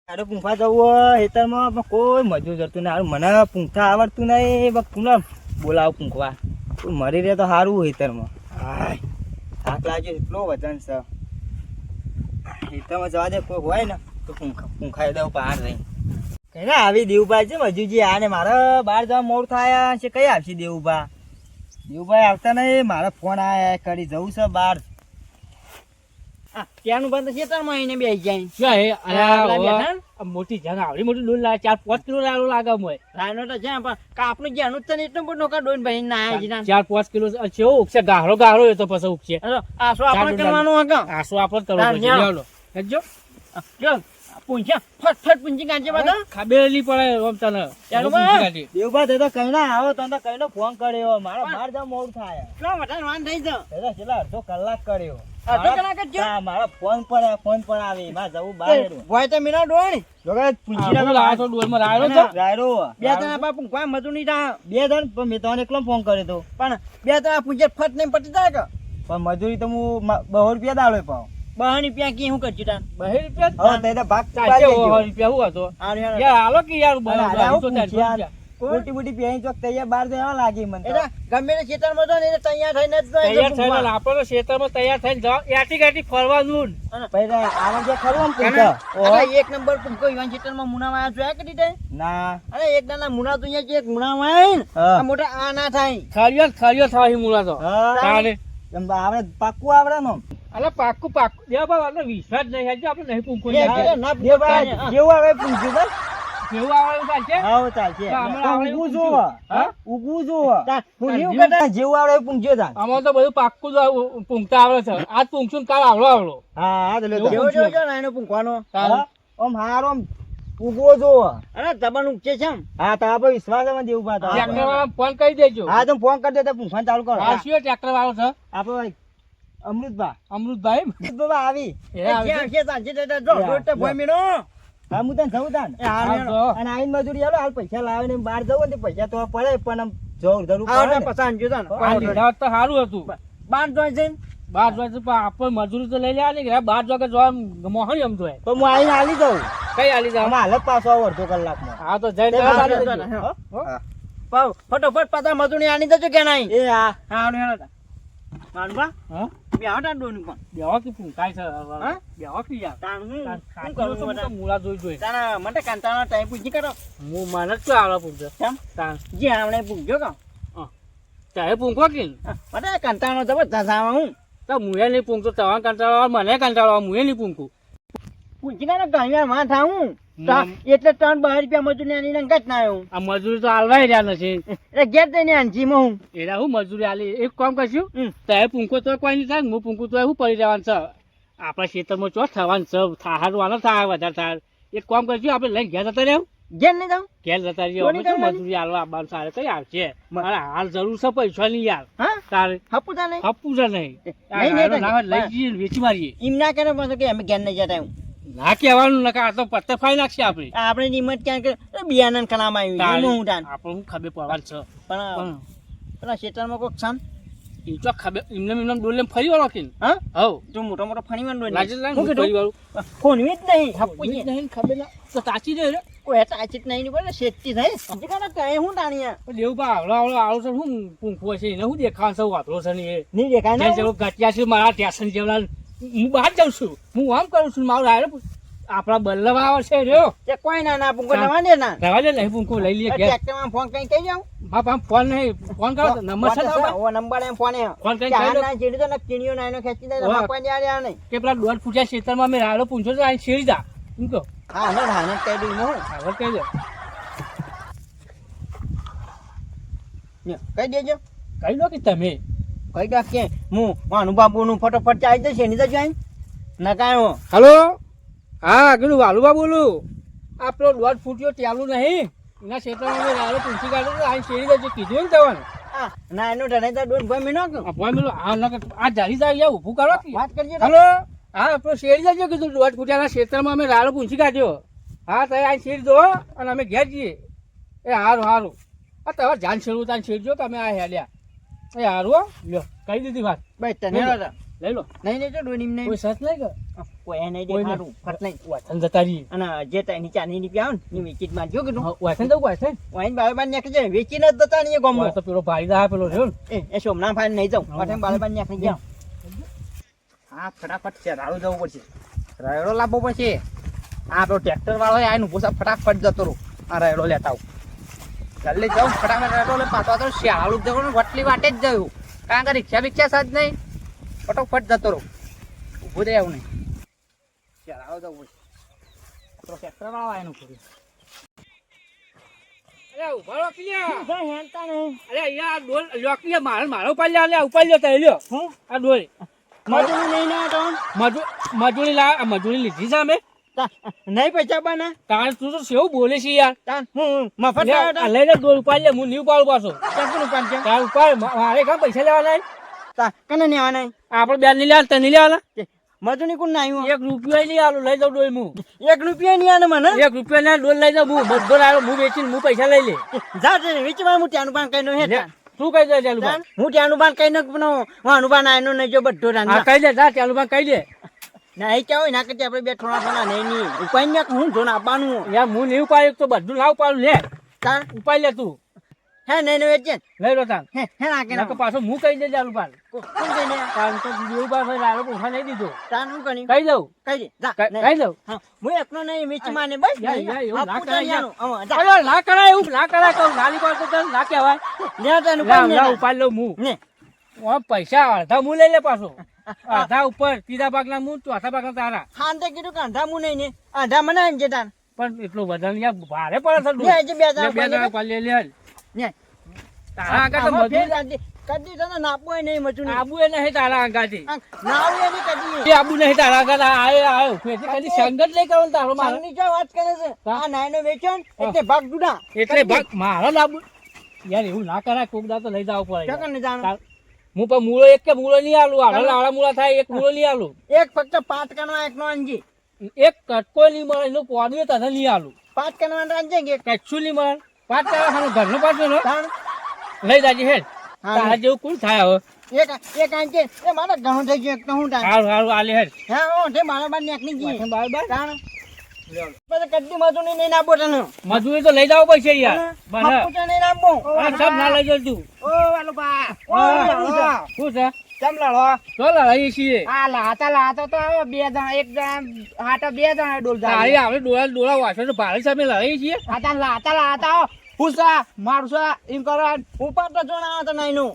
તારે પૂંખા જવું હોય ખેતરમાં પણ કોઈ મજૂર જતું નહીં. મને પૂંખા આવડતું નહીં. કોને બોલાવ પૂંખવા? કોઈ મરી રહે તો સારું ખેતરમાં. થાક લાગ્યો, એટલો વજન છે. ખેતરમાં જવા દે, કોઈ હોય ને તો પૂંખાઈ દઉં બહાર રહી. કઈ ના આવી દેવુભાઈ છે મજૂરજી. આ ને મારે બહાર જવા મોડ થાય છે. કઈ આવશે દેવુભા? દેવુભાઈ આવતા નહીં. મારા ફોન આયા કરી જવું છે બહાર. ત્યાંનું બંધ છે તાર મહિને બે જાય શું હે? અરે મોટી જન આવડી મોટી ડોલ લાગે, 4-5 કિલો લાલો લાગે મોય. રાયનો તો છે પણ કાપનું જ્યાંનું જ તને એટલો બધો નોકા ડોન ભાઈ ના આવી ના 4-5 કિલો છે. ઉગશે ગાહરો ગાહરો એ તો પછી ઉગશે. આસો આપણે કરવાનું હકા આસો આપણે કરવો પડશે. લ્યો હેજો જો પૂંછા ફટ પૂંછી કાંચે બધા ખબેલી પડે ઓમ તને. દેવુભા તે તો કઈ ના આવો તને તો કઈ નો ફોન કર્યો. મારો બહાર જવા મોડ થાય. કેટલો વધારે વાન થઈ છે છેલ્લા અડધો કલાક કર્યો. અડધો કલાક જ છે? મારા ફોન પણ આવે. મારે જવું બહાર. ભોય તો મીના ડોણી પૂંછી લાવો તો ડોલમાં રાયરો છે. રાયરો બે જણા બાપુ કોઈ મજૂર નહીં થાય. 2 જણ પણ મેં તને એકલો ફોન કર્યો તો. પણ બે જણા પૂંછે ફટ નહીં પટી જાય કે પણ મજૂરી તો હું 200 રૂપિયા દાડો પાઉં. 200 રૂપિયા કી હું કરજી તાન 200 રૂપિયા હવે તે ભાગ ચાલશે. 200 રૂપિયા હું હતો યાર. હાલો કે યાર યાર મોટી મોટી પહેરી ચોક તૈયાર બહાર જવા લાગી મને તો. એટલે ગમે તે ખેતરમાં તો ને તૈયાર થઈને જ તૈયાર થઈને આપણે ખેતરમાં તૈયાર થઈને જવા એટી ગાટી ફરવાનું. પહેલા આવા જે ખરું આમ પૂછો. અરે એક નંબર પૂંકો ઈવાન ખેતરમાં મુનામાં આયા જોયા કરી દે. ના અરે એક દાના મુના તો અહીંયા જે એક મુનામાં આય ને હા. આ મોટા આ ના થાય. ખરિયો થવા મુલા તો હા તારે આવડે પાક્કું આવડે ને અલે પાક્કું દેવા બાબા આપણે વિશ્વાસ નહીં હજુ આપણે નહીં પૂંખો ના જેવું આવે પૂછ્યું બસ. કેવું આવવાનું ચાલશે. હા ચાલશે. તો હમણાં આપણે ઉગવું એવું જોવો. હા? ઉગવું જોવો. હું કરતા જેવું આવડે એવું પૂછજો તાર. આમાં તો બધું પાક્કું જ પૂંખતા આવડે છે. આજ પૂંખશું ને કાલ આવડો. હા તો લ્યો જેવો તાર. જેવો નાનો પૂંખવાનો હા? આમ હારો આમ ઉગવો જોવો. અરે તબન ઉગશે છે એમ. હા તારા પર વિશ્વાસ આવે દેવું બા તારા ટ્રેક્ટર પર. વાળા ફોન કરી દેજો. હા તમે ફોન કરી દે પૂછવાનું ચાલુ કરો. આ શું ટ્રેક્ટર વાળો છે? આપડે અમૃતભા અમૃતભાઈ અમૃતભા આવી. એ આવે જ્યાં છે. છે ત્યાં છે ત્યાં જો રોડ તો ભોય મીનો. હા હું તને જવું તાન. એ હાલ હેડો. આવજો. અને આઈને મજૂરી આલો હાલ પૈસા લાવીને બહાર જવું ને તે પૈસા તો પડે પણ આમ જરૂર આવો પડે ને ને. પસાન જો તાન. આ લીધા હોત તો સારું હતું. બાર જોઈ છે ને. 12 વાગે આપણે મજૂરી તો લઈ લેવાની કે 12 વાગે જવા મોહન એમ જોઈએ. તો હું આઈને હાલી જાઉં. કઈ આલી જા? આમાં હાલત પાછો આવો અડધો કલાકમાં. હા તો જઈને તે તરત બાર આલી જજો. દેજો. હા. પાવ ફટોફટ પાછા મજૂરી આની દેજો કે નહીં. એ હા હા આનું હેડો તા. માનબા હા બે આટા ડોનું પણ. બેવા કે પૂંખાય છે. હા? બેવા કે યાર. તાણ હું શું કરું કરું બધા? મૂળા જોઈ જોઈ. તાણા મને કાંતાનો ટાઈમ પૂછી કરો. હું મને જ આવડે પૂંખે. કેમ? તાણ જે આપણે પૂછજો કા. ચાહે પૂંખો કે મને કાંતાનો જબરદસ્ત આવે હું. તો મુએ નહીં પૂંખતો તવા કંટાળો મને કંટાળો મુએ નહીં પૂંખું. પૂછી કાને ગાંયા માં થાઉં. નામ. એટલે 3-12 રૂપિયા મજૂરી આની નંગત ના આવ્યું. આ મજૂરી તો હાલવાય રહ્યા નથી. એટલે ઘેર જઈને આનજી માં હું. એના હું મજૂરી આલી એક કામ કરશું. હમ. તારે પૂંખો તો કોઈ નહીં થાય હું પૂંખું તો શું પડી જવાનું છે. આપણા ખેતરમાં ચો થવાનું છે. થાહારવાનું થાય વધારે થાય. એક કામ કરશું આપણે લઈને ઘેર જતા રહેવું. ઘેર નહીં જાઉં. ઘેર જતા રહીએ. કોની અમે શું કરવાની? મજૂરી હાલવા આવવાનું સારે કઈ આવશે. મારે હાલ જરૂર છે પૈસાની યાર. હા તારે હપુતા નહીં. હપવું છે નહીં. નહીં, નહીં, ના હોય, લઈ નહીં. જઈએ ને વેચી મારીએ. એમ ના કરે પાછું કે અમે ઘેર નહીં જતા હું. ના કહેવાનું નકા આ તો પત્તર ફાઈ નાખશે આપણે. આપણે નિમત ક્યાં કે બિયારણ કણામાં આવ્યું એમાં હું તાન. આપણે હું ખબર પડવાનું છે. પણ પણ પેલા ખેતરમાં કોક છાન. એ તો ખબર એમને ડોલે ફરી વાળો કે હા હવ તું મોટો મોટો ફણીમાં ડોઈ લાગે નાખ. લાગે શું કીધું? ફરી વાળું ખોનવી જ નહીં હપુજી. નહીં ખબર ના તો સાચી દે રે. કોઈ હેઠ આચિત નહીં બોલે શેતી થઈ. હજી કાંઈ કહે હું તાણીયા. દેવું બા આવડો આવડો આવડો છે શું પૂંખવો છે એને શું દેખાવાનું છે વાપરો છે ને એ નહીં દેખાય જે ને જેવો ઘટ્યા છે મારા ટેશન જેવડા હું બહાર જાઉં છું હું આમ કરું છું મારું આયરો આપણા બલ્લભ આવે છે રહ્યો તે કોઈ ના ના પૂંકો નવા દે ના. રહેવા દે નહીં પૂંખો લઈ લઈએ ઘેર ટ્રેક્ટરમાં ફોન કઈ કહી જાઉં. બાપ આમ ફોન નહીં ફોન કરો નંબર છે તમારો? ઓ નંબર એમ ફોન ફોન કરીને કહી દો ના ચીડી તો ને કીડીઓ નાનો ખેંચી દે હા. માપવા દે નહીં. કે પેલા દોઢ ફૂટ્યા ખેતરમાં મેં રાડો પૂંછો તો અહીં શેરી જા એમ કહો હા ને હા ને કહી દઉં હું. આગળ કહી દો લ્યો, કહી દેજો. કહી દો કે તમે કહી દો કે હું માનું બાબુનું ફટોફટ ચાલી જશે એની તો જોઈ ના કાંઈ હું. હલો હા કીધું વાલુબા બોલું આ પેલો દોઢ ફૂટ્યો ચાલુ નહીં એના ક્ષેત્રમાં મેં રાડો પૂંછી કાઢ્યો તો અહીં શેરી જજો કીધું ને તમારે હા ના એનું ઢળાઈ તો દોઢ ભાઈ મીનો કે. આ ફોન પેલું આ નકર આ જારી જાય ઊભું કરો કે વાત કરજો ને. હલો હા પેલો શેરી જજો કીધું દોઢ ફૂટ્યાના ક્ષેત્રમાં અમે રાડો પૂંછી કાઢ્યો હા તો અહીં શેરી દો અને અમે ઘેર જઈએ એ સારું સારું આ તમારે જાન શેરવું ત્યાં શેરજો તમે આ હેલ્યા એ સારું હો લ્યો કહી દીધી વાત ભાઈ તને લઈ લો. હતા. લઈ લો નહીં નહીં તો ડોની નહીં. કોઈ સસ નહીં કે કોઈ એને કોઈ નહીં. દેખાડું ફટ નહીં વાસણ જતા રહીએ અને જે ત્રણ ચારની રૂપિયા આવે ને એ વેચી જ મારજો કીધું વાસણ જવું વાસણ વાઈન બાર નીકળી જાય વેચીને જ જતા નહીં ગમો તો પેલો ભાઈ દા પેલો રહ્યો ને એ સોમનાથ ભાઈ નહીં જાઉં પાછળ બાર નીકળી ગયા હા ફટાફટ છે રાડું જવું પડશે રાયડો લાવવો પડશે હા પેલો ટ્રેક્ટર વાળો આવીને ઉભો છે ફટાફટ જતો રહું આ રાયડો લેતા આવું જલ્દી જાઉં ફટાફટ રાયડો લે પાછો તો શિયાળું જ જવાનું વટલી વાટે જ જયું કારણ કે રિક્ષા બિક્ષા સાજ નહીં ફટોફટ જતો રહું ઊભું રહે આવું નહીં શિયાળો જવું પડશે પેલો ટ્રેક્ટર વાળો આવીને ઉભો રહ્યો અરે ઉભા રહો કિયા. હેંતા નહીં અરે અહીંયા આ ડોલ લોકી મારો ઉપાડી લે ઉપાડી લે તઈ લ્યો હું આ ડોલ મજૂરી નહીં ના તો મજૂરી લીધી છે અમે નહીં પૈસા બના કારણ તું તો સેવું બોલે છે યાર તાન હું મફત લે, આવ્યો આ લઈ લે ડોલ ઉપાડી લે હું નહીં ઉપાડું પાછો ચાકુનું પાન છે તાર ઉપાડ મારે કામ પૈસા લેવાના તા કને ને આવા નહીં આપણે બેન નહીં લેવાના તને નહીં લેવાના મજૂરી કોણ ના આવ્યું 1 રૂપિયા નહીં આલું લઈ જાઉં ડોલ હું 1 રૂપિયા નહીં આને મને 1 રૂપિયા ના ડોલ લઈ જાઉં હું બધો લાવ્યો હું વેચીને હું પૈસા લઈ લે જા છે વિચમાં હું ત્યાંનું પાન કઈ નો હે લે, તું કઈ દે ચાલુ તાન હું ત્યાંનું પાન કઈ નો પણ વાનું પાન આયનો નહીં જો બધો હા રાંધા કઈ દે જા ચાલુ કહી દે ના એ કેવું ના કે આપણે બે થોડા થોડા નહીં નહીં ઉપાય ને હું જોન આપવાનું યાર હું નહીં ઉપાડ્યું તો બધું ના ઉપાડું લે તાન ઉપાડી લે તું હે નહીં ને વેચે લઈ લો તાન હે ના કે નકર પાછો હું કહી દે ચાલુ પાડ કોણ કઈ ને તાન તો બીજું પાછો લાલો પૂછા નહીં દીધો તાન હું કણી કહી દઉં કઈ દે જા કહી દઉં હા હું એકનો નહીં વિચમાં ને બસ યાર, યાર, એવું ના કરાય યાર. જા અરે ના કરાય એવું ના કરાય કહું નાની પાસે તો તને ના કહેવાય લે તાનું લા, પાન લા, ને ઉપાડી લઉં હું ને ઓમ પૈસા અડધા હું લઈ લે પાછો અડધા ઉપર ત્રીજા ભાગના હું ચોથા ભાગના તારા ખાંતે કીધું કે આંધા હું નહીં ને આંધા મને આને છે તાન પણ એટલું વજન યાર ભારે પડે છે લે હજી બે લે, બે જણા જણા પાડી લે લે. ને તારા આગળ તો આમાં ફેર મજૂરી કદી તને નાપવું નહીં મજૂરી આબુ એ નહીં તારા આગળથી ના આવે એની કદી એ આબુ નહીં તારા આગળ આયો એટલે ખાલી સંગત લઈ કરો ને તારો મારો સાંગની જો વાત કરે છે હા. આ નાયનો વેચ્યો ને એટલે ભાગ જુદા એટલે ભાગ મારો લાબુ યાર એવું ના કરાય કોક દા તો લઈ જવું પડે યાર. ચોકન ને જાણો તાર- હું પણ મૂળો એક કે મૂળો નહીં આલું આડા મૂળા થાય એક મૂળો નહીં આલું એક ફક્ત 5 કણવા એકનો અંજી એક કટકો નહીં મળે એનું પોદું તને નહીં આલું 5 કણવા રાંજેંગે કચ્છું નહીં મળે પાંચ તારા ઘરનો પાછો ને તાણ લઈ જાજે હેડ હા, તારા જેવું કોણ થાય હવે એક આંજે એ મારા ઘણું થઈ ગયું એક તો હું તાણ સારું સારું આલે હેડ હા ઓ તે મારા બાર નીકળી ગઈ બરાબર તાણ પછી કદી મજૂરી નહીં નાપો તને મજૂરી તો લઈ જવું પડશે યાર બસ હપ્પુ તો નહીં નાપો આ સબ ના લઈ જતું ઓ વાલો બા ઓ હા. શું શું છે ચમ લડો તો લઈએ છીએ આ લાતા તો બે જણા એક જણા હાટા બે જણા ડોલ તારી આપણે ડોળા ડોળા વાંચો તો ભારે સામે લઈએ છીએ હાટા લાતા હુસા મારસા એમ કરો ઉપર તો જોણા તો નહીં નું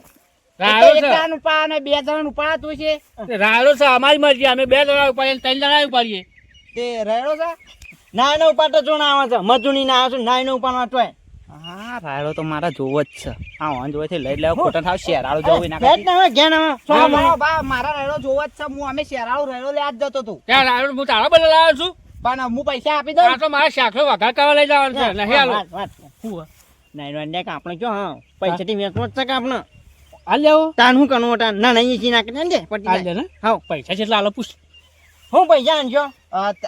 રાડો એક છે જણાનું પા ને બે જણાનું પાતું છે રાડો છે અમારી મરજી અમે 2 જણા ઉપાડીએ 3 જણા ઉપાડીએ તે રેડો છે નાય નો ઉપર તો જોણા આવે છે મજૂરી ના આવે છે નાય નો ઉપર વાટવાય હા રાયડો તો મારા જોવો જ છે હા વાંધો હોય લઈ લેવો ખોટા થાવ શેરાળો જવું ના બેટ ના હોય ઘેન આવે હા, મારો બા મારા રેડો જોવો જ છે હું અમે શેરાળો રેડો લે આજ જતો તું ત્યાં રાડો હું તારા બદલે લાવ્યો છું પણ હું પૈસા આપી દઉં આ તો મારા શાખો વઘાર કરવા લઈ જવાનું છે નહીં આલો શું નાય નો અંડે આપણે જો હા પૈસા થી વેચવો જ છે કે આપણે હાલ લેવો તાન હું કનો તાન ના નહીં ચી નાખી દે પટી હાલ જાય. દે ને હાવ પૈસા કેટલા આલો પૂછ હું પૈસા આનજો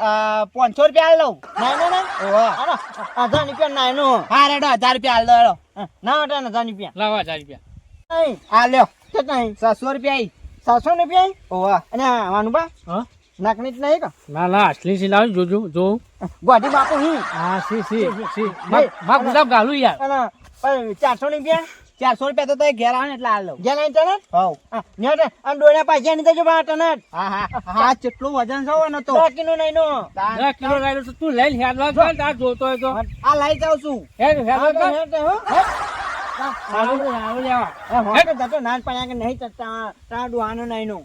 500 રૂપિયા આલ લઉં નાય નો ઓહો 1000 રૂપિયા નાય નો હા રેડો 1000 રૂપિયા આલ દો ના વટા 1000 રૂપિયા લાવા 1000 રૂપિયા નહીં આ લ્યો કેટલા 700 રૂપિયા 700 રૂપિયા ઓહો અને વાનુબા હા નાખની જ નહીં કા ના ના અસલી સી લાવ જોજો જો ગોડી બાપુ હું હા સી માં ગુલાબ ગાલું યાર અને 400 રૂપિયા 400 રૂપિયા તો ઘેર આવે ને એટલે આલ લઉં ઘેર આવી તને હાવ નેટ અને ડોળા પાછા ની દેજો બા તને હા કેટલું વજન છે ને તો 10 કિલો નહીં નો 10 કિલો લાવ્યો તો તું લઈને હેડવા જો તાર જોતો હોય તો આ લઈ જાઉં છું હેડ હેડવા તો હેડ હો આવો લેવા નાન પાયા કે નહીં તા ડોહાનો નહીં નો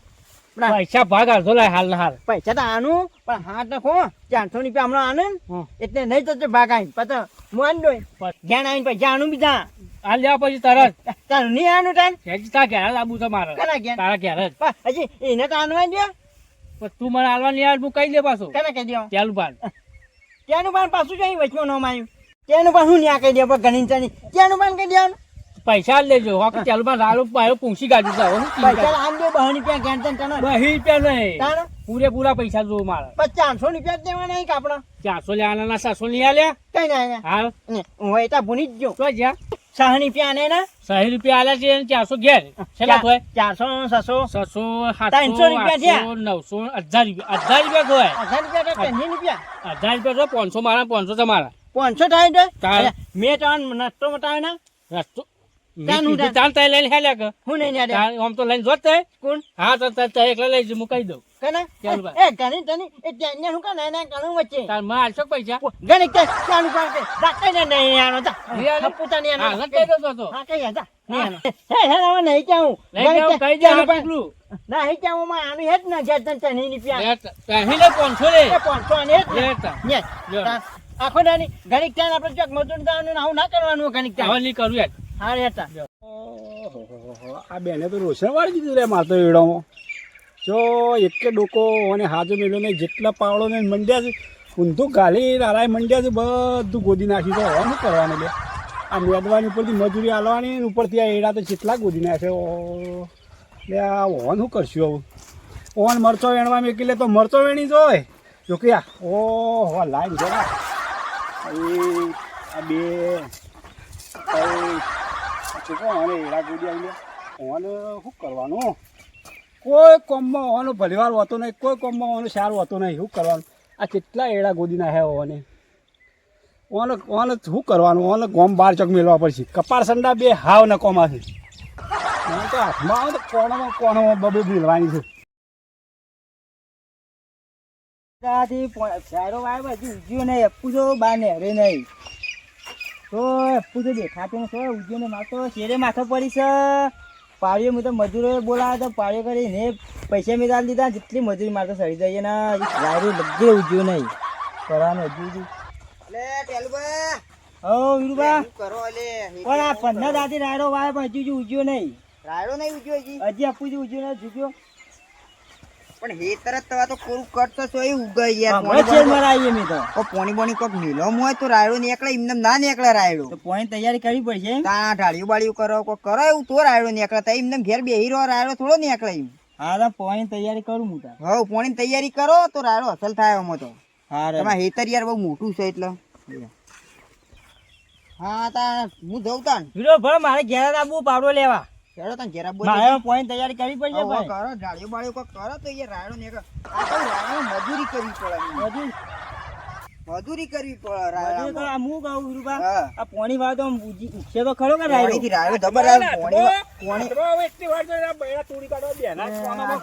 પૈસા ભાગ અડધો લાય હાલ ને હાલ પૈસા તો આનું પણ હાથ નાખો 400 રૂપિયા હમણાં આને હમ. એટલે નહીં થશે ભાગ આવીને પછી હું આન દોય જ્ઞાન આવીને પૈસા આનું બીજા હાલ લેવા પછી તરત તારું નહીં આનું તાન હેજી તાર ઘેર જ આબુ છે મારે કના ઘેર તારા ઘેર જ પણ હજી એને તો આનવા દે પણ તું મને હાલવા નહીં હાલ હું કહી દે પાછો કના કહી દો ચાલુ બાદ ત્યાંનું પાન પાછું જઈ વચમાં ન માયું ત્યાંનું પાન હું ન્યા કહી દે પણ ગણી ચાની ત્યાંનું પાન કહી દેવાનું પૈસા જ લેજો હોક ચાલુ બાદ રાડો પાયો પૂંછી કાઢી જાવ પૈસા આમ દે 2 રૂપિયા ઘેર તને તને 20 રૂપિયા નહીં તાણ પૂરેપૂરા પૈસા જોવું મારે 400 રૂપિયા જ દેવાના નહીં કાપડા 400 લેવાના 700 નહીં આલ્યા કઈ ના આયા હાલ ને હું એટા ભૂની જ ગયો તો જ્યાં સાહની પ્યાને ને 60 રૂપિયા આલ્યા છે અને 400 ઘેર છેલ્લા થાય 400 600 600 300 રૂપિયા થયા. 900 1000 રૂપિયા 1000 રૂપિયા થાય 1000 રૂપિયા 1000 રૂપિયા તો 500 મારા 500 તમારા 500 થાય તો તારે. મેં તો નસ્તો મટાવ્યો ને રસ્તો તાનું મેં કીધું તાન તાય લઈને હેલ્યા કે હું નહીં યાદ તાન આમ તો લઈને જોત તે કોણ હા તો તાય એકલા લઈ જઈ મુકાઈ દઉં કને ચાલ ભાઈ. એ ગણી તની એ ત્યાં હું કાને ના કણું વચ્ચે તાર માં આલશો પૈસા ગણી કે ચાલુ પાડે દાટે ને નહીં આનો જા નહીં આનો? હપુતા નહીં હા આનો લઈ કહી દો તો હા કઈ જા નહીં આનો હે હે હવે નહીં જાઉં લઈ જાઓ કહી દે હા પગલું ના હે જાઉં માં આનું હેડ ના જે તન તની ની પ્યા પહેલી લે 500 લે એ 500 ને હેડ લેતા ને લ્યો. આખો દાની ગણિત ત્યાં આપણે ચોક મજૂર દાવાનું આવું ના કરવાનું ગણિત હવે ત્યાં નહીં કરું યાર હા રહેતા આ બેને તો રોશન વાળી દીધું રે મારતો એડામાં જો એકે ડોકો અને હાજો મેલો ને જેટલા પાવડો ને મંડ્યા છે ઊંધું ગાલી નારાય મંડ્યા છે બધું ગોદી નાખી તો હવે શું કરવાનું લે આ મેદવાની ઉપરથી મજૂરી આલવાની ને ઉપરથી આ એડા તો જેટલા ગોદી નાખે લે આ ઓન શું કરશું હવે ઓન મરચો વેણવા મેકી લે તો મરચો વેણી જોય જો કે ઓહો લાઈન છે આ બે ચૂકો અને એડા ગોદી આવી લે ઓને શું કરવાનું કોઈ કોમમાં હોવાનો ભલીવાર હોતો નહીં કોઈ કોમમાં હોવાનો સારું હોતો નહીં શું કરવાનું આ કેટલા એડા ગોદી નાખ્યા હોવાને ઓને ઓને શું કરવાનું ઓને ગોમ બાર ચોક મેળવા પડશે કપાળ સંડા બે હાવ ને કોમાથી મને તો હાથમાં આવે તો કોણોમાં બબે મેળવાની છે ત્યાંથી સારો વાય હજી ઉજ્યો નહીં અપ્પુ જો બા ને હરે નહીં તો અપ્પુ તો દેખાતો નથી ઉજ્યો ને મારતો શેરે માથો પડી છે પાળીઓ મેં તો મજૂરોએ બોલાવ્યા તો પાળીઓ કરીને પૈસા મેં ચાલી દીધા જેટલી મજૂરી મારતો સડી જાય ને રાયરો લગ્ગે ઉજ્યો નહીં કરવાનું હજુ હો વીરુબા પણ આ 15 દાદી રાયરો વાય પણ હજુ ઉજ્યો નહીં રાયડો નહીં ઉજ્યો હજી અપ્પુજી ઉજ્યો નહીં ઝૂક્યો પણ હે તરત તવા તો કોરું કટ તો સોય ઉગાઈ યાર હમણાં છેડ મરાઈએ મેં તો પોણી બોણી કોક નીલમ હોય તો રાયડો નીકળે એમને ના નીકળે રાયડો તો પોઈન્ટ તૈયારી કરવી પડશે એમ? તા ઢાળિયું બાળિયું કરો કોક કરો એવું તો રાયડો નીકળે તા એમને ઘેર બેહી રહ્યો રાયડો થોડો નીકળે એમ હા તો પોઈન્ટ તૈયારી કરું હું તાર હવે પોણી તૈયારી કરો તો રાયડો અસલ થાય આમાં તો હા રે તમારે હેતર યાર બહુ મોટું છે એટલે હા તા હું જઉં તાન વીરો ભળ મારે ઘેર આવવું પાવડો લેવા હેડો તાન જરા બોલ મારે પોઈન્ટ તૈયારી કરવી પડશે કરો ભાઈ ઢાળિયું બાળિયું કોક કરો તો યાર રાયડો નીકળે આ તો રાયડો મજૂરી કરવી પડે હજુ મજૂરી કરવી પડે હજુ તો રાયડો આ હું કહું વીરુબા હા આ પોણી વાળો તો ઉઠશે તો ખરો કે રાયડો પોણીથી રાયડો જબર આવે પોણી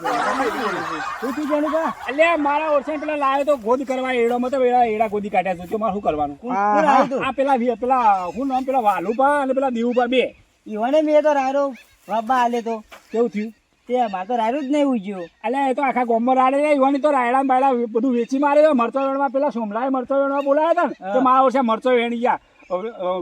શું થયું જાણુબા? અલ્યા મારા ઓરસાન પેલા લાવ્યો તો ગોદ કરવા એડામાં તો એડા ગોદી કાઢ્યા છે તો મારે શું કરવાનું કોણ આવ્યું તું? આ પેલા હું નામ પેલા વાલુભા અને પેલા દેવુભા બે ઈવોને મેં તો રાયડો બાબા આલે તો કેવું થયું તે મારે તો રાયડો જ નહીં ઉજ્યો અલ્યા એ તો આખા ગામમાં રાડે ઈવાની તો રાયડા બાયડા બધું વેચી મારે મરચો વેણવા પેલા સોમલાએ મરચો વેણવા બોલાયા હતા ને તો મારા ઓરસે મરચો વેણી ગયા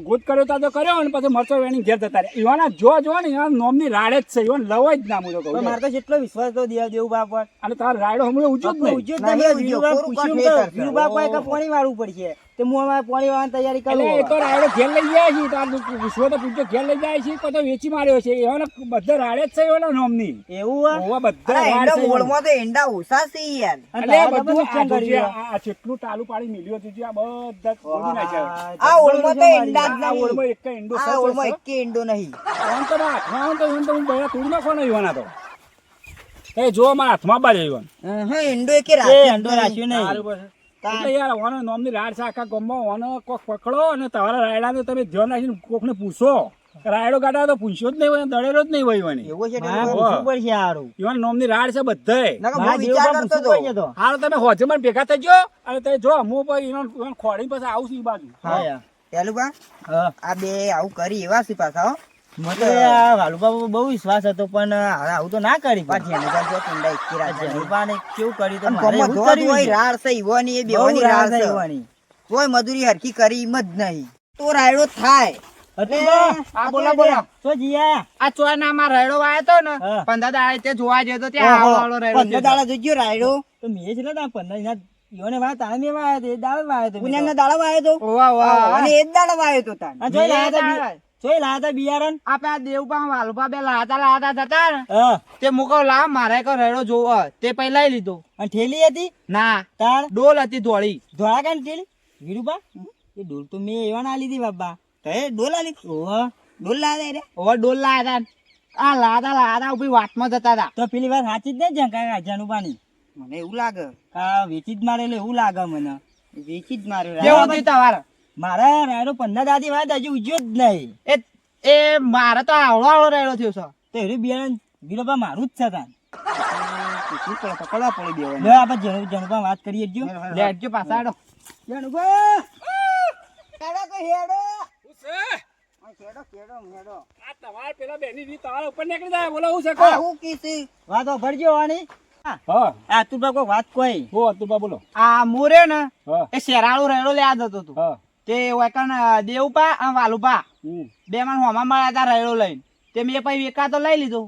ગોદ કર્યો તા તો કર્યો અને પછી મરચો વેણી ઘેર જતા રહ્યા ઈવાના જો ને ઈવાન નોમની રાડે જ છે ઈવાન લવાય જ ના હું તો પણ કહું મારે તો જેટલો વિશ્વાસ તો દેવું બાપ પર અને તારો રાયડો હમણાં ઊંચો જ નહીં ઉજ્યો જ નહીં નહીં. ઉજ્યો. વીરુબા કોરું પૂછ્યું કાંઠે તો કરશે. વીરુબા કોઈ કે પોણી વાળવું પડશે તે હું અમારે પોણી વાળવાની તૈયારી એટલે એ તો કરું રાયડો ઘેર લઈ જાય છે તાર વિશ્વ તો પૂછ્યો ઘેર લઈ જાય છે તો વેચી માર્યો છે એવાના બધા રાડે જ છે એવાના નોમની એવું આ? ઓવા બધા અરે રાડ એંડા છે એવાના. મોળમાં તો એંડા ઓછા છે યાર અને એટલે તારા બધું બધું આ નુકસાન જોજે, કર્યું. આ જેટલું ટાલું પાડી મિલ્યો છે આ બધા ખોદી નાખ્યા. આ ઓળમાં તો એંડા જ આ નહીં ઓળમાં એક ઈંડો આ સચ ઓળમાં છે. એકે એંડો નહીં આમ તો મારા હાથમાં આમ તો ઈવન તો હું બયા તોડી નાખવાનો ઈવાના તો. એ જો મારા હાથમાં બાજે ઈવન. હા એંડો એકે એ રાખ્યો અંડો રાખ્યું સારું નહીં પછી. એટલે યાર ઓનો નોમની રાડ છે આખા ગામમાં ઓનો કોક પકડો અને તમારા રાયડાને તમે ધ્યાન રાખીને કોકને પૂછો રાયડો કાઢા તો પૂછ્યો જ નહીં હોય દળેલો જ નહીં હોય ઈવાની. એવો છે મારે ટેલો. પૂછવું પડશે હારું. ઈવન નોમની રાડ છે બધાય. નકર મારે હું વિચાર દેવું કરતો બાપ પૂછવું હતો પડશે તો. હારું તમે હોજે મને ભેગા થજો અને તે જો હું પછી ઈવન ખોડી પછી આવું છું ઈ બાજુ. હા યાર. ટેલુબા હા. આ બે આવું કરી એવા છે પાછા હો મને તો આ વાલુબા પર બહુ વિશ્વાસ હતો પણ હવે આવું તો ના કરી પાછી એને તો જો કુંડા એકે આ રાખ્યા નહીં. જનુભાને કેવું કર્યું તો અને મારે ગામમાં એવું જોવા કર્યું જોવાય છે. રાડ છે ઈવાની એ બહુ બેવાની રાડ રાડ છે છે ઈવાની. કોઈ મજૂરી હરખી કરી એમ જ નહીં તો રાયડો થાય હતું બા? આ બોલા બોલા તો જીયા આ ચોરનામાં રાયડો વાયો તો ને હા. 15 દાડે તે જોવા ગયો તો ત્યાં ઓહો. આવવાળો રાયડો 15 દાડા જોજો રાયડો તો મેં જ નતા 15 ના ઈવોને વાત તાણે મેં વાયો તો એ દાળ વાયો તો મેં પુણ્યના તો. દાડા વાયો તો ઓવા ઓવા અને એ જ દાડા વાયો તો તાન આ જોઈ લાયા તા જોઈ લાયા તા બિયારણ આપે આ દેવપા વાલુપા બે લાતા જતા ને હા તે મુકો લાવ મારે કો રેડો જોવો તે પહેલા લીધો અને ઠેલી હતી ના તાર ડોલ હતી ધોળી ધોળા કાન ઠેલી વીરુબા એ ડોલ તો મેં એવા ના લીધી બાબા તો એ ડોલા લી ઓહો ડોલ લાયા રે ઓવર ડોલ લાયા હતા આ લાદા ઉભી વાટમાં જતા હતા તો પેલી વાત સાચી જ નહીં કાકા જાનુભાની મને એવું લાગે આ વેચી જ મારેલો એવું લાગે મને વેચી જ માર્યો કેવું કેવું તમારે મારા રાયડો 15 દાદી વાત હજી ઉજ્યો જ નહીં એ મારે તો આવડો રહેલો થયો છે તો એનું બિયારણ બીરોબા મારું જ છે તાન શું કરે પકડવા પડી દેવાનું લે આપણે જણુભા વાત કરીએ જો લેટજો પાછા આડો જણુભા હેડો કે હેડો આ તમારા પેલા બેની રી તમારા ઉપર નીકળી જાય બોલો હું છે કો હું કીધી વાતો ભરજો આની હા આ તું કોઈ વાત કોઈ હો તુબા બોલો આ મોરે ને હા એ શેરાળું રહેલો લે જતો હતો હા તે વૈકણ દેવપા અને વાલુપા હમ બે માં હોમાં મળ્યા હતા રહેલો લઈને તે મેં પછી વેકા તો લઈ લીધો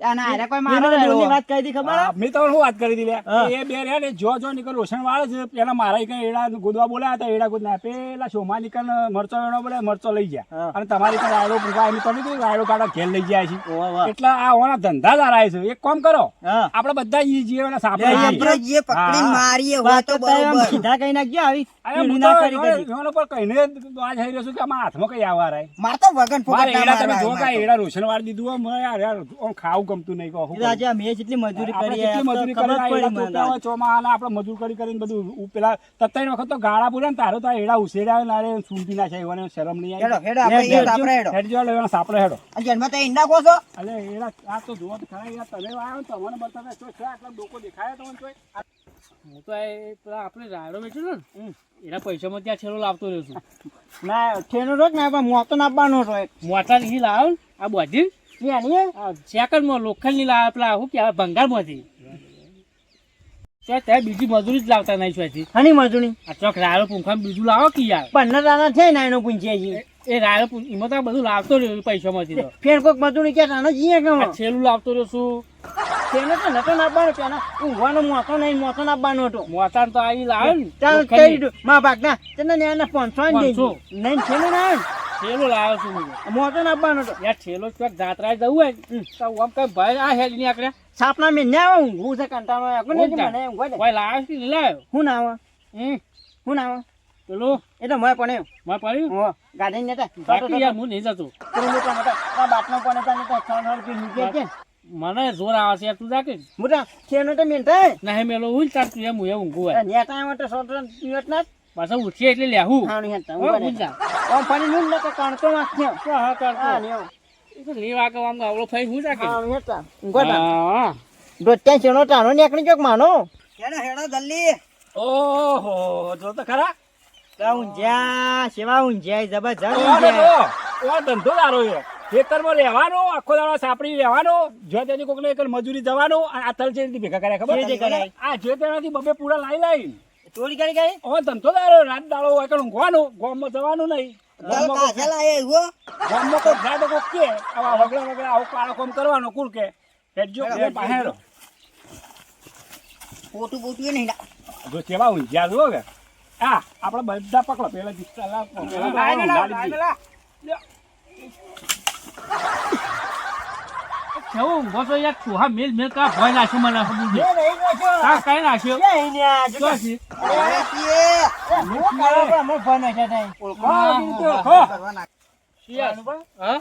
અને આરે કોઈ મારો ડોલની વાત કહી હતી ખબર મેં તમને શું વાત કરી હતી હા. એ બે રહ્યા ને જો નીકળ રોશન વાળે છે પેલા મારા કઈ એડા ગોદવા બોલ્યા હતા એડા ગોદ ના પેલા શોમા નીકળ મરચો એનો બોલે મરચો લઈ ગયા હા. અને તમારી કઈ રાયડો પૂછવા એમ તમે કીધું રાયડો કાઢા ઘેર લઈ જાય છે ઓવા વાહ. એટલે આ ઓના ધંધા જ આરાય છે એક કામ કરો હા આપણે બધા જીવન લે, સાપડે આપણે જે પકડીને મારીએ હોય તો બરોબર સીધા કઈ નાખજો આવી અરે પીળી હું ના તો કરી કરી. એનો પર કહીને આજ થઈ રહ્યો છું કે આમાં હાથમાં કઈ આવવા રાય માર તો વગન મારે ફોકટ એડા તમે જો કાંઈ એડા રોશન વાળી દીધું હોય, મને યાર આમ ખાવું ગમતું નહીં કહો કીધું આજે મેં જેટલી મજૂરી આપણે કરી કેટલી મજૂરી કરીને આ એડા તોડતા હોય ચોમાહાના આપણે મજૂર કરીને બધું પેલા તત્તાઈ વખત તો ગાળા પૂરે ને તારો તો આ એડા ઉછેર્યા ને અરે સૂંટી નાખ્યા એવાને શરમ નહીં હેડો આવી હેડો આપણે એ સાપરે હેડો હેડ જો લેવાનો સાપડે હેડો અને જન્મ તો ઈંડા કો છો અલે એડા આ તો જોવો તો ખરા યાર તમે આવ્યો ને તમને બતાવે તો છે આટલા લોકો દેખાયા તમને તોય હું તો એ પેલા આપણે રાયડો વેચ્યો ને એના પૈસામાં ત્યાં છેલ્લો લાવતો રહ્યો છું ના ઠેનો રોજ ના પણ મોતો ના આપવાનો છો મોટા ની લાવ ને આ બધી આ સેકન્ડમાં લોખંડની લાવ પેલા શું કહેવાય ભંગારમાંથી ત્યાં બીજી મજૂરી જ લાવતા નહીં છો હની મજૂરી આ ચોક રાયડો પૂંખામાં બીજું લાવો કે યાર 15 દાણા છે ને એનો પૂંછીએ છીએ એ રાયડો એમાં તો આ બધું લાવતો રહ્યો પૈસામાંથી તો ફેર કોક મજૂરી કે તાનો જીએ કે આ છેલ્લું લાવતો રહ્યો છું તેનો તો નતો નાખવાનો પેલા ઊંઘવાનો મોતો નહીં મોતો નાખવાનો હતો મોટા તો આવી લાવે ને ચાલ લોખંડની. કહી દઉં માં ભાગના તને ને એને 500 ની દેજો 500. નહીં છેનો ના છેલ્લો લાવ્યો છું હું મોતો નાખવાનો હતો યાર છેલ્લો ચોક જાત્રાએ જવું હોય ને તો આમ કઈ ભાઈ આ હેડ ની આકડે સાપના મેં ના આવે ઊંઘું છે કંટાળો આવે કોને ઊંઘ મને ઊંઘવા દે ભાઈ લાવ્યો છે ને લાવ્યો હું ના આવે હમ હું ના આવે પેલું એ તો મેં પણ માં પડ્યું હો ગાડી ને બાકી યાર હું નહીં જતો બાટનો પણ તને તો ખાણ કે નીચે છે મને જોર આવે છે યાર તું જા કે મોટા છેનો તો મેં થાય નહીં મેલો હું ચાલતું એમ હું ઊંઘું હોય નેતા આવે તો સોટો પીવટ ના પાછા ઉઠીએ એટલે લેવું ખાણી હતા હો, ઊંઘ જા. ઓમ પાણી નું ન તો કાણતો નાખ્યો હા કરતો હા ને એ તો લેવા કે આમ આવડો ફાઈ હું જા કે ખાણી હતા ગોટા હા દોત્યા છેનો તાનો નીકળી જોક માનો હેડો હેડો જલ્દી ઓહો જો તો ખરા ઊંઝ્યા સેવા ઊંઝ્યા જબરજસ્ત ઓને ઊંઝ્યા. તો ઓ ધંધો સારો છે ખેતરમાં રહેવાનો આખો દાડો સાપડી રહેવાનો જો તેની કોકને એક મજૂરી જવાનું અને આ તલ છે એની ભેગા કર્યા ખબર જે જે કરાય. આ જે તેનાથી બબે પૂરા લાઈ ચોરી કરી ગઈ ઓ ધંધો સારો રાત દાડો હોય કે ઊંઘવાનું ગામમાં જવાનું નહીં ગામમાં કોઈ જાય તો કોક કે આવા વગડા વગડા આવું કાળો કામ કરવાનો કુલ કે હેડજો પાસે હેડો પોતું પોતું નહીં જો કેવા ઊંઝ્યા જો કે આ આપણે બધા પકડો પેલા દિસ્તા લાવ કેવું ઊંઘો તો યાર છુહા મેલ મેલ કા ભય નાખ્યો મને સમજી કા કઈ નાખ્યો શું છે? હા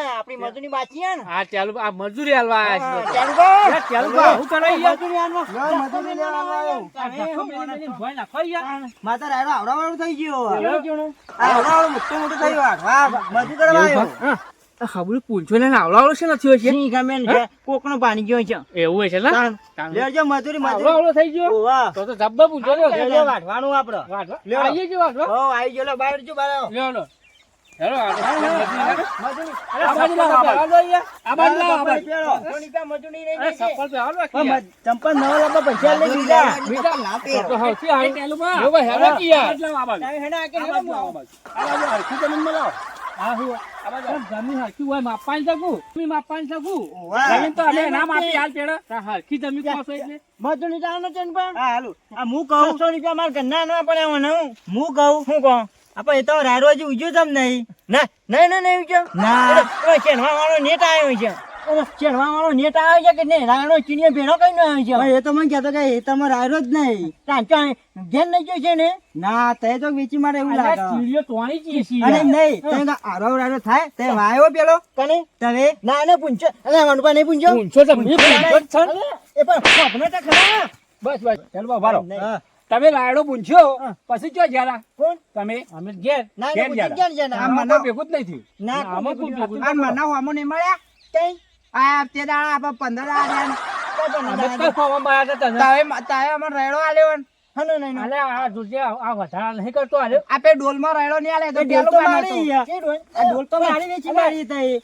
આપડી મજૂરી બાકી હે ને હા ચાલુ આ મજૂરી હાલવા આવ્યા છે ચાલુ કર. યાર, ચાલુ કર. હું કરે યાર? મજૂરી આનો. મજૂરી લેવા આવ્યો. આ ધક્કો મેલી મેલીને ભય નાખો યાર. માતા રાયડો આવડાવાળું થઈ ગયો કેવું થયું? આવડાવાળું મોટું મોટું થયું વાહ મજૂર કરવા આવ્યો આ ખબર પૂંછો ને આવડાવડો છે નથી હોય છે સિંહ ગમે ને છે. કોકનો પાણી ગયો છે એવું હોય છે ને તાણ. લેજો મજૂરી મજૂરી આવડાવડો થઈ ગયો વાહ તો જબ્બર પૂંછો ને લેજો વાઢવાનું આપડે વાંધો. લ્યો. આઈએ જ વાંધો. હો આવી ગયો લે બહાર જો બહાર આવો. લ્યો, લ્યો. હેલો, આ તો મજૂરી નાખો. મજૂરી અરે, આ બાજુ લાવો, આ બાજુ. સફળ પહેરવા દો યાર. આ બાજુ લાવો, આ બાજુ. પેલો. મજૂરી નહીં અરે, સફળ પહેરવા દો ઓ, યાર. ચંપલ નવા લાવવા પૈસા લે બીજા તો હવથી હાલ. એ ટેલું બા. જો ભાઈ, હેલો કે યાર. આ બાજુ લાવો, આ બાજુ. તમે હેડા કે આ હેડા બાજુ લાવો, આ બાજુ. આ બાજુ હરખી જમીનમાં લાવો. હા, હું. આ જમીન હરખી હોય માપવાની શકું. જમીન માપવાની શકું. જમીન તો અમે ના માપી હાલ પેડા. તાર હરખી જમીન પાસો એટલે. મજૂરી જાણો છે ને પણ હા હાલો આ હું કહું 100 રૂપિયા માર ઘરના ના પડે મને હું હું કહું શું કહું આપણે એ તો રાયડો હજી ઉજ્યો તમ નહીં ના નહીં નહીં નહીં વિચાર ના ઓય છેનવા વાળો નેટ આવ્યો છે ચડવા વાળો નેટ આવે છે કે નહીં? રાયડો ચીડીએ ભેણો કઈ ન આવે છે? પણ એ તો મને કહેતો કે એ તમારે આવ્યો જ નહીં. તાંચો ઘેર નહીં ગયો છે ને? ના તે તો વેચી મારે એવું લાગે. ચીડીઓ તોણી જ છે અરે નહીં તે તો આરો રાડો થાય તે વાયો પેલો કને? તમે ના એને પૂંછો. અરે મનપા નહીં પૂંછો. પૂંછો તો મેં પૂંછો જ છે ને. એ પણ ખોપને તો ખરા. બસ બસ ચાલો ભારો હા. તમે રાયડો પૂંછ્યો પછી જો જ્યાં કોણ? તમે અમે ઘેર ના ઘેર એને ગયા પૂંછી ગયા છે ને? આમાં તો ભેગું જ નહીં થયું. ના આમાં કોઈ કોઈ પૂછ્યું ભેગું નથી. આ મના હોમો નહીં મળ્યા? કઈ? આ તે દાડા આપણે 15 દાડા થયા ને. કઈ 15 અમે દાડા? કઈ ખોવામાં આવ્યા હતા તને? તાવે અમને રાયડો આલ્યો ને? હનો નહીં અલે આ જોજે આ વધારા નહીં કરતો આલે આપે ડોલમાં રાયડો નહીં આલે તો ડોલ ડોલ તો તો મારી યાર. કે ડોલ? આ ડોલ તો મારી વેચી મારી તઈ.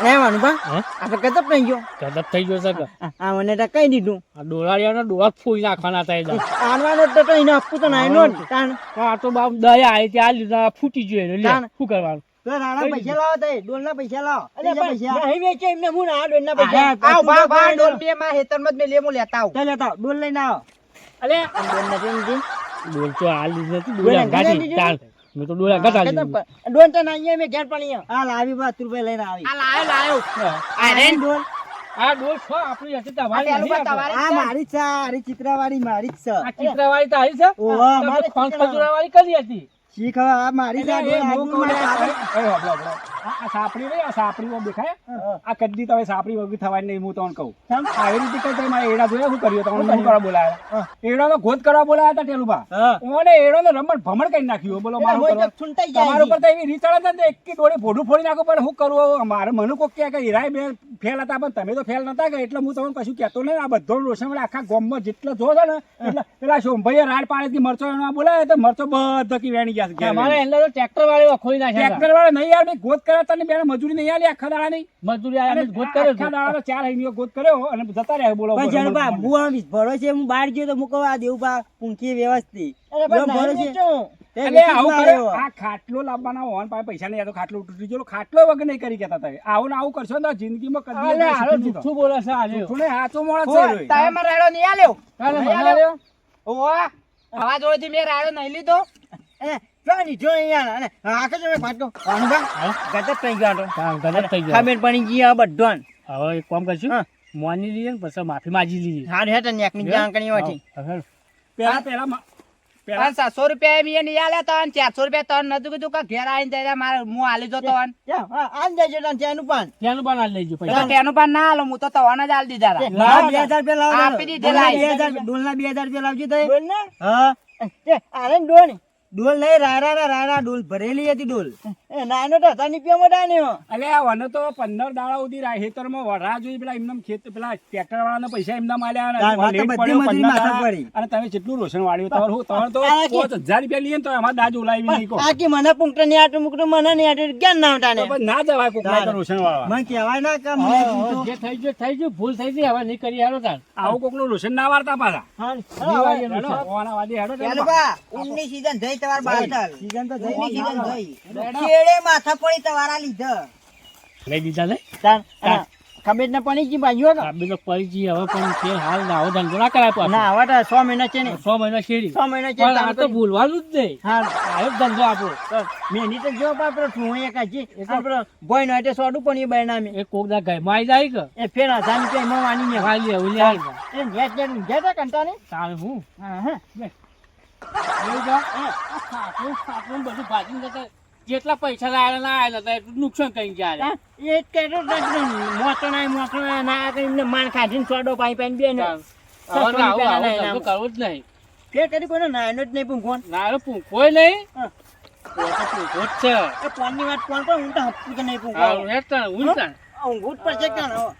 એ મનપા હે? આપણે કદપ નહીં ગયો. કદબ થઈ ગયો છે કે આ મને તો કઈ દીધું. આ ડોળાડિયાનો ડોળા ફૂઈ નાખવાના હતા એ આનવાનો તો કઈ ના આપવું તો નાઈનો જ. તાણ આ તો બાપ દયા આવી ત્યાં લીધા ફૂટી ગયો એને લે તાણ. શું કરવાનું તો રાણા પૈસા લાવો તઈ ડોલના પૈસા લાવો. અરે બીજા પણ પૈસા નહીં વેચે એમને હું ના ડોલના હા, પૈસા. તો આવ તું ભા તો ભા કોઈ ડોલ ના. બે માં હેતરમાં જ મેં લેમો લેતા આવ. ચાલ લેતા આવો. ડોલ લઈને આવો. અલે ડોલ નથી લીધી. ડોલ તો આ લીધી નથી ડોલ ડોળા અંગાથી ગાડી તાણ મેં તો ડોળા ગાતા લીધી ડોલ તો નહીં મેં ઘેર પણ અહીંયા. આ લાવી 12 રૂપિયા લઈને આવી. આ લાયો લાયો. આ રે ડોલ. આ ડોલ છો આપણી હતી આ તમારી પેલું નથી બા આપણે. તમારી આ મારી જ છે. આરી ચિત્રાવાળી મારી જ છે. આ ચિત્રવાળી તારી છે ઓહો, તમે મારી ખોન ચિત્રા. ખજૂરાવાળી કરી હતી શી ખબર આ મારી છે. આ ડોલ હું આજની કહું ને, મારી આ સાપડી- આ સાપડી રહી, આ સાપડીમાં દેખાય આ કદી તમે સાપડી વગર થવાની નહીં હું તમને કહું આવી રીતે કઈ તમે મારા એડા જોયા શું કર્યું તમને શું કરવા બોલાયા એડાનો ગોત કરવા બોલાયા હતા ટેલુભા હા. ઓને એડાનો રમણ ભમણ કરી નાખ્યું બોલો મારું મોય કરવા. તો છૂંટાઈ જાય તમારા ઉપર તો એવી રીત ચડે ને એક કે દોડે ભોડું ફોડી નાખો પણ શું કરવું મારે મને કોક કહે કે હીરાય બે ફેલ હતા પણ તમે તો ફેલ નતા કે એટલે હું તમને કશું કહેતો નહીં આ બધો રોશન આખા ગામમાં જેટલો જો છે ને એટલે પેલા શોભાઈએ રાડ પાડે મરચો એનો બોલાય તો મરચો બધો કી વેણી ગયા છે અમારે એમને તો ટ્રેક્ટર વાળી ખોઈ નાખ્યા હતા. ટ્રેક્ટર વાળા નહીં આવે ગોત કરે તને બેને મજૂરી નહીં આલી આખા દાડાની મજૂરી આ અમે ગોત કર્યો આખા હતો. દાડાનો 4 હૈનીઓ ગોત કર્યો અને જતા રહ્યા બોલો પણ જણબા બુઆ ભરો છે. હું બહાર ગયો તો હું કહું આ દેવબા પૂંખી વ્યવસ્થિત. અરે બરો પણ ભરો નહીં છે. વેચું. તે એટલે વેચી આવું જ કરે માર્યો. આ ખાટલો લાવવાના હોન પાસે પૈસા નહીં તો ખાટલો તૂટી ગયો ખાટલો વગર નહીં કરી કેતા તમે આવું ને આવું કરશો ને તો જિંદગીમાં કદી અલે નહીં હાલો શીખી જતો. જુઠ્ઠું બોલે છે આજે જૂઠું નહીં, સાચો માણસ હો, છે એ. તારે મારે રાયડો નહીં આલ્યો. કાલે નહીં મને આલ્યો. આલ્યો. ઓવા, આવા જોડેથી મેં રાયડો નહીં લીધો. જો નહીં, જો નહીં યાર. અને આખો જો એક વાત કહું. આનુભા, ગજબ થઈ ગયો આટો. કામ ગલત થઈ ગયો ખબર પડી ગઈ આ બધો ને. હવે એક કામ કરશું હા. મોની લઈએ ને પછી માફી માંગી લઈએ હારું હેઠ નેકની જાણકારી વાંચી. હવે પેલા પેલા 700 રૂપિયા મેં નહીં આલ્યા તો 400 રૂપિયા તો નતું કીધું કે ઘેર આવીને ત્યારે મારે હું આલી જતો હોન. જા, હા, આન જજો તાન ત્યાંનું પાન. ત્યાંનું બનાવી લેજો તો પૈસા તેનું પણ ના આલો હું તો તવાના જ આલી દીધા હતા. લાવો, 2000 રૂપિયા લાવો. આપી દીધેલા. ડોલના 2000 રૂપિયા લાવજો તઈ. ડોલ ને? હા. તે આલે ને ડોલ. ડોલ નહીં, રાયરા ડોલ ભરેલી હતી ડોલ. એ નાનો તો હતા ની પેમાં ડાન્યો. અલે આ વને તો 15 દાડા સુધી ખેતરમાં વરા જોઈ પેલા એમનેમ ખેત પેલા ટ્રેક્ટર વાળાના પૈસા એમના માલ્યા અને તાર માથે લેટ બધી પડ્યો મજૂરી 15 માથે દાડા. પડી. અને તમે જેટલું રોશન વાળ્યું તમારું તો આ કે- 5000 રૂપિયા લઈએ ને તો એમાં દાજ ઓલાવી નહીં કહો આ કે મને પુંકટો ની આટલું મુકટું મને નહીં આટલું જ્ઞાન ના ઉઠાને. તો પછી ના જવાય કોક ના રોશન વાળવા મને કહેવાય ના કે મને પૂછો. જે થઈ ગયું ભૂલ થઈ ગઈ હવે નહીં કરી હાલો તાર આવું કોક નું રોશન ના વાળતા પાછા હા, દિવાળીનું હેડો, છે. ઓવાના વાદી હેડો તમે. ચાલો બા, ઊનની season થઈ તમાર બારતલ. સીઝન તો થઈ ઊનની ગઈ. season થઈ. છેડે માથા પડી તમારા લીધે. લઈ દીધા ને તાન, અને ખબર ના પડી ગઈ બાજુ હતો. આ બધો પડી ગઈ હવે પણ તે હાલ ના આવો ધંધો ના કરાય પાછો ના હવે તો 6 મહિના છે ને. 6 મહિના શેરી 6 મહિના છે પણ આ તાન તો ભૂલવાનું જ નહીં હા આયો જ ધંધો આપણો મેની તો જો બાપરો ઠું એક હજી આપણો બોય નો એટલે સોડું પણ એ બૈનામે એ કોક દા ઘરમાં આવી જાય કે એ ફેર 1000 રૂપિયા એમાં વાની ને હાલી એવું લે હાલ એ નેટ નેટ જતા કંટાને. તારે હું હા હા એવું કા આ ખાટલું બધું ભાજી જતા જેટલા પૈસા લાયા ના આયા નતા એટલું નુકસાન કરી ગયા હા, એ જ કહેતો હતો કે મોટો ના કરીને માન ખાધીને સોડો પાઈ પાઈને બે ને હવે ના આવું આવું ના, ધંધો કરવો જ નહીં ફેર કરી કોઈનો નાનો જ નહીં પૂંખોન. ના એનો પૂંખોય નહીં હા. તો પૂંખો જ છે એ ફોનની વાત કોણ પણ હું તો હપ્તું કે નહીં આ પૂંખો. હેઠળ હું તાણ ઊંઘવું જ પડશે કાં હવે.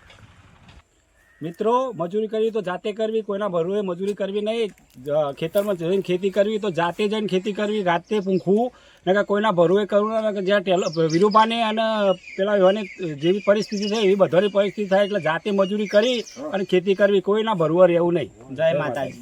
મિત્રો મજૂરી કરવી તો જાતે કરવી કોઈના ભરવે મજૂરી કરવી નહીં ખેતરમાં જઈને ખેતી કરવી તો જાતે જઈને ખેતી કરવી જાતે પૂંખવું ને કે કોઈના ભરવે કરવું ને કે જ્યાં વિરુબાને અને પેલા એવાની જેવી પરિસ્થિતિ થાય એવી બધાની પરિસ્થિતિ થાય એટલે જાતે મજૂરી કરી અને ખેતી કરવી કોઈના ભરવા રહેવું નહીં જય માતાજી.